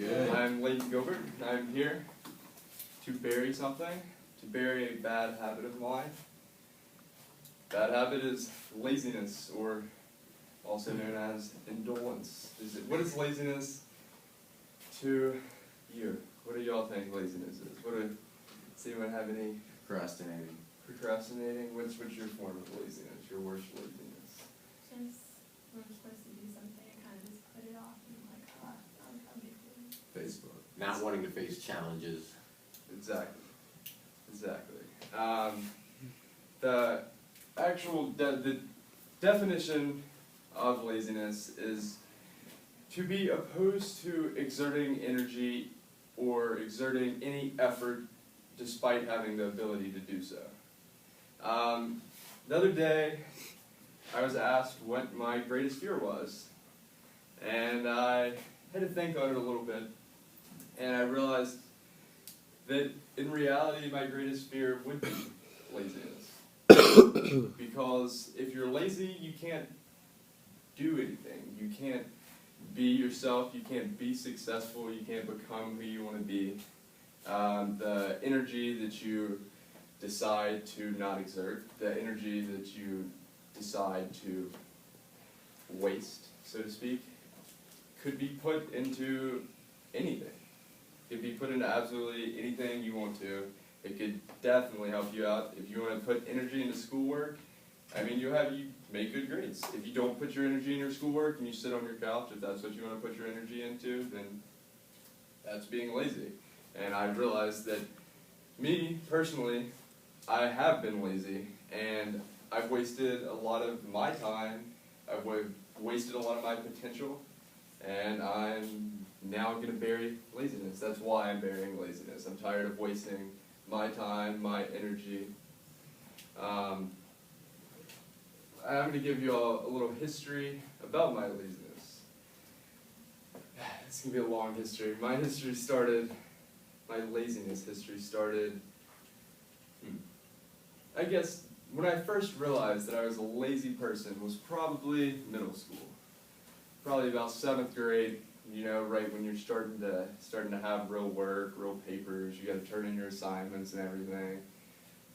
Good. I'm Layton Gilbert, and I'm here to bury something, to bury a bad habit of mine. Bad habit is laziness, or also known as indolence. What is laziness to you? What do y'all think laziness is? Does anyone have any? Procrastinating. Procrastinating? What's your form of laziness, your worst laziness? Just when I'm supposed to do something, I kind of just put it off and I'm like, I'll get to it. Facebook. Not wanting to face challenges. Exactly. The actual the definition of laziness is to be opposed to exerting energy or exerting any effort despite having the ability to do so. The other day, I was asked what my greatest fear was, and I had to think on it a little bit, and I realized that in reality my greatest fear would be laziness. Because if you're lazy, you can't do anything. You can't be yourself, you can't be successful, you can't become who you want to be. The energy that you decide to not exert, the energy that you decide to waste, so to speak, could be put into anything. It could be put into absolutely anything you want to. It could definitely help you out. If you want to put energy into schoolwork, I mean, you make good grades. If you don't put your energy in your schoolwork and you sit on your couch, if that's what you want to put your energy into, then that's being lazy. And I realized that me, personally, I have been lazy, and I've wasted a lot of my time, I've wasted a lot of my potential, and I'm now going to bury laziness. That's why I'm burying laziness. I'm tired of wasting my time, my energy. I'm going to give you all a little history about my laziness. It's going to be a long history. My laziness history started, I guess, when I first realized that I was a lazy person was probably middle school. Probably about 7th grade, right when you're starting to have real work, real papers, you got to turn in your assignments and everything.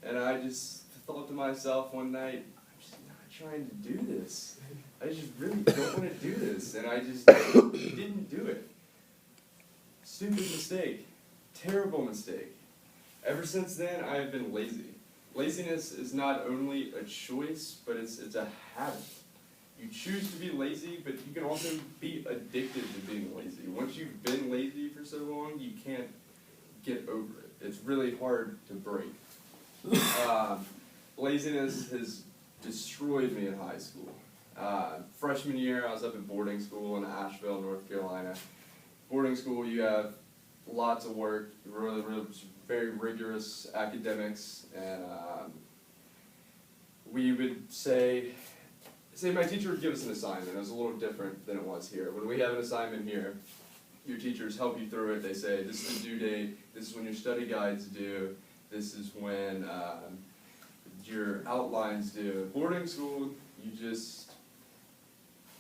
And I just thought to myself one night, I'm just not trying to do this. I just really don't want to do this, and I just didn't do it. Stupid mistake. Terrible mistake. Ever since then, I have been lazy. Laziness is not only a choice, but it's a habit. You choose to be lazy, but you can also be addicted to being lazy. Once you've been lazy for so long, you can't get over it. It's really hard to break. Laziness has destroyed me in high school. Freshman year, I was up at boarding school in Asheville, North Carolina. Boarding school, you have lots of work, really very rigorous academics, and we would say my teacher would give us an assignment. It was a little different than it was here. When we have an assignment here, your teachers help you through it. They say, this is the due date, this is when your study guide's due, this is when your outlines due. Boarding school,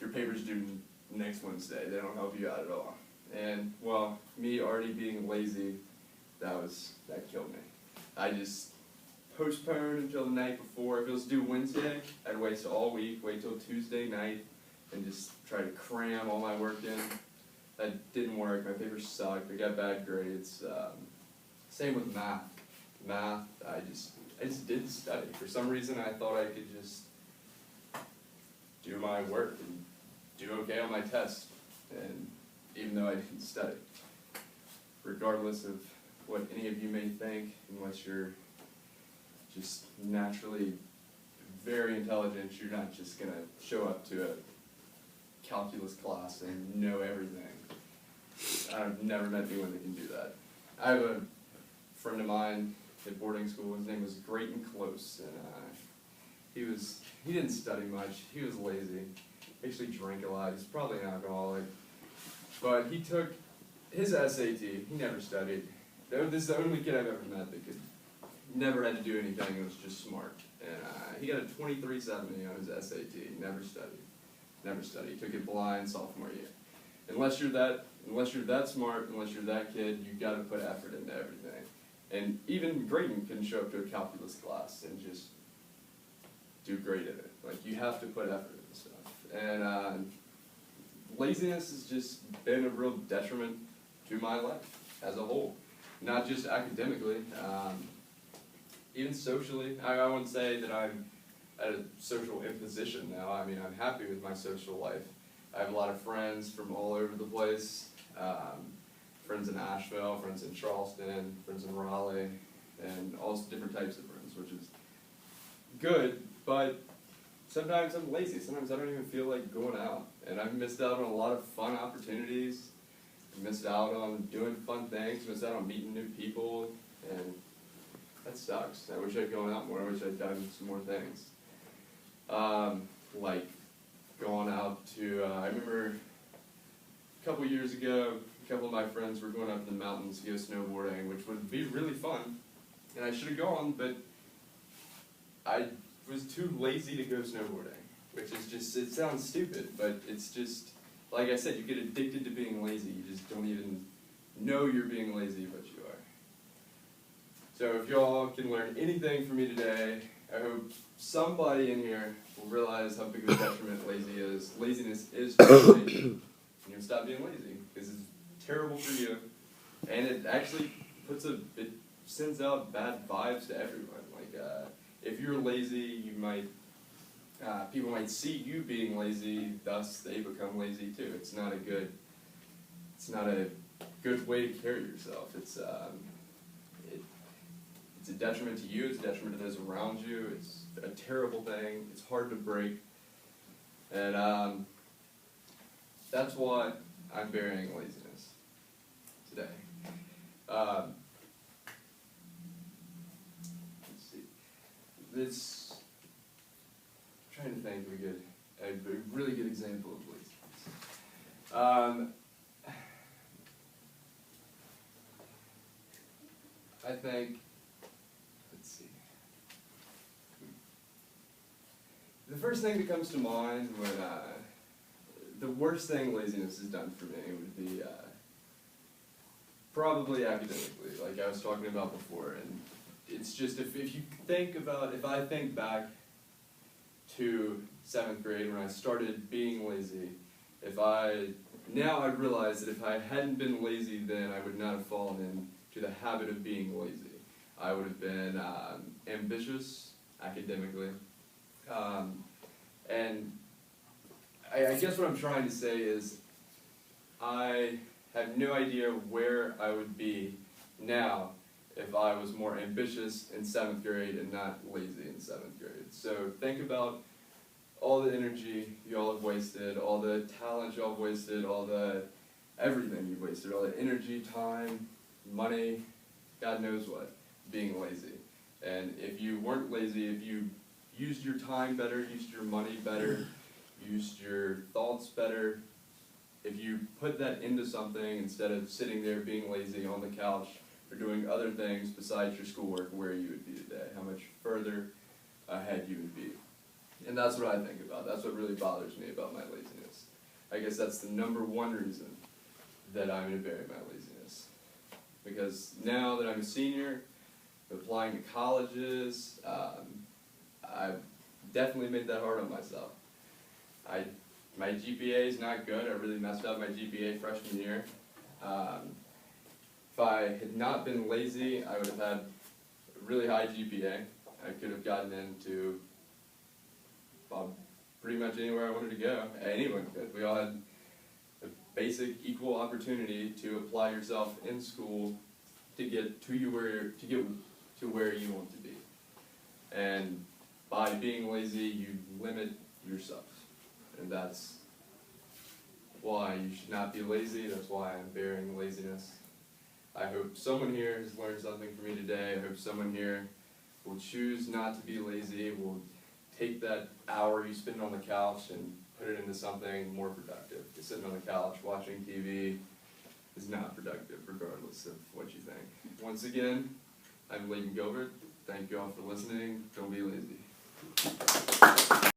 your paper's due next Wednesday. They don't help you out at all. And, well, me already being lazy, that killed me. I just postponed until the night before. If it was due Wednesday, I'd waste all week, wait till Tuesday night, and just try to cram all my work in. That didn't work. My paper sucked. I got bad grades. Same with math. Math, I just didn't study. For some reason, I thought I could just do my work and do okay on my test, and even though I didn't study. Regardless of what any of you may think, unless you're just naturally very intelligent, you're not just going to show up to a calculus class and know everything. I've never met anyone that can do that. I have a friend of mine at boarding school. His name was Layton Close, and he didn't study much. He was lazy. He actually drank a lot. He's probably an alcoholic. But he took his SAT. He never studied. This is the only kid I've ever met that never had to do anything and was just smart. And he got a 2370 on his SAT. Never studied. Took it blind sophomore year. unless you're that smart, unless you're that kid, you gotta put effort into everything. And even Grayton can show up to a calculus class and just do great at it. Like, you have to put effort into stuff. And laziness has just been a real detriment to my life as a whole. Not just academically, even socially. I wouldn't say that I'm at a social imposition now. I mean, I'm happy with my social life. I have a lot of friends from all over the place. Friends in Asheville, friends in Charleston, friends in Raleigh, and all different types of friends, which is good, but sometimes I'm lazy. Sometimes I don't even feel like going out. And I've missed out on a lot of fun opportunities. I missed out on doing fun things, missed out on meeting new people, and that sucks. I wish I'd gone out more. I wish I'd done some more things. Like going out to, I remember a couple years ago, a couple of my friends were going up to the mountains to go snowboarding, which would be really fun. And I should have gone, but I was too lazy to go snowboarding, which is just, it sounds stupid, but it's just, like I said, you get addicted to being lazy. You just don't even know you're being lazy, but you are. So if y'all can learn anything from me today, I hope somebody in here will realize how big of a detriment laziness is for you, and you'll stop being lazy, because it's terrible for you, and it actually it sends out bad vibes to everyone. Like, if you're lazy, people might see you being lazy, thus they become lazy too. It's not a good way to carry yourself. It's a detriment to you, it's a detriment to those around you, it's a terrible thing, it's hard to break, and that's why I'm burying laziness today. Let's see. I'm trying to think of a really good example of laziness. I think, let's see. The first thing that comes to mind when the worst thing laziness has done for me would be probably academically, like I was talking about before. And it's just, if you think about, if I think back to 7th grade when I started being lazy, now I realize that if I hadn't been lazy then, I would not have fallen into the habit of being lazy. I would have been ambitious academically. And I guess what I'm trying to say is I have no idea where I would be now if I was more ambitious in 7th grade and not lazy in 7th grade. So think about all the energy y'all have wasted, all the talent y'all have wasted, all the everything you've wasted, all the energy, time, money, God knows what, being lazy. And if you weren't lazy, if you used your time better, used your money better, used your thoughts better, if you put that into something instead of sitting there being lazy on the couch or doing other things besides your schoolwork, where you would be today, how much further ahead you would be. And that's what I think about. That's what really bothers me about my laziness. I guess that's the number one reason that I'm going to bury my laziness. Because now that I'm a senior, applying to colleges, I've definitely made that hard on myself. My GPA is not good. I really messed up my GPA freshman year. If I had not been lazy, I would have had a really high GPA. I could have gotten into pretty much anywhere I wanted to go. Anyone could. We all had a basic equal opportunity to apply yourself in school to get to where you want to be. And by being lazy, you limit yourself. And that's why you should not be lazy. That's why I'm burying laziness. I hope someone here has learned something from me today. I hope someone here will choose not to be lazy, will take that hour you spend on the couch and put it into something more productive. Just sitting on the couch watching TV is not productive, regardless of what you think. Once again, I'm Layton Gilbert. Thank you all for listening. Don't be lazy.